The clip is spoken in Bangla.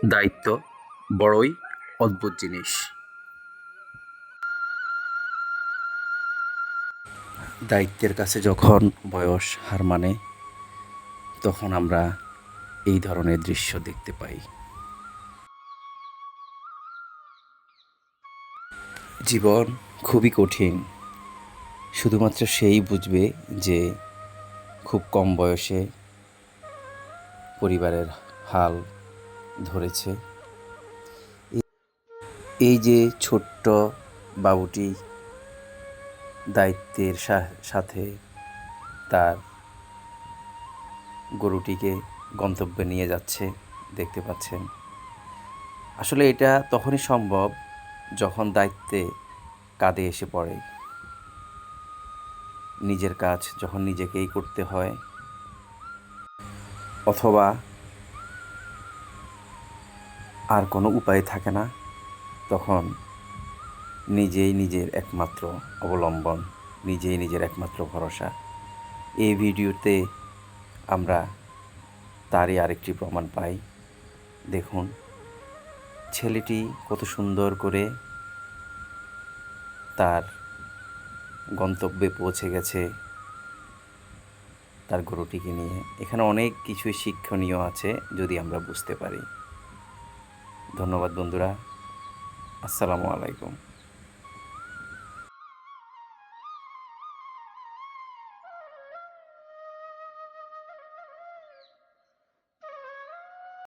দায়িত্ব বড়ই অদ্ভুত জিনিস। দায়িত্বের কাছে যখন বয়স হার মানে, তখন আমরা এই ধরনের দৃশ্য দেখতে পাই। জীবন খুবই কঠিন, শুধুমাত্র সেই বুঝবে যে খুব কম বয়সে পরিবারের হাল ধরেছে। এই যে ছোট্ট বাবুটি দায়িত্বের সাথে তার গরুটিকে গন্তব্যে নিয়ে যাচ্ছে, দেখতে পাচ্ছেন। আসলে এটা তখনই সম্ভব যখন দায়িত্বে কাঁধে এসে পড়ে। নিজের কাজ যখন নিজেকেই করতে হয়, অথবা আর কোনো উপায় থাকে না, তখন নিজেই নিজের একমাত্র অবলম্বন, নিজেই নিজের একমাত্র ভরসা। এই ভিডিওতে আমরা তারই আরেকটি প্রমাণ পাই। দেখুন, ছেলেটি কত সুন্দর করে তার গন্তব্যে পৌঁছে গেছে তার গরুটিকে নিয়ে। এখানে অনেক কিছুই শিক্ষণীয় আছে যদি আমরা বুঝতে পারি। ধন্যবাদ বন্ধুরা, আসসালামু আলাইকুম।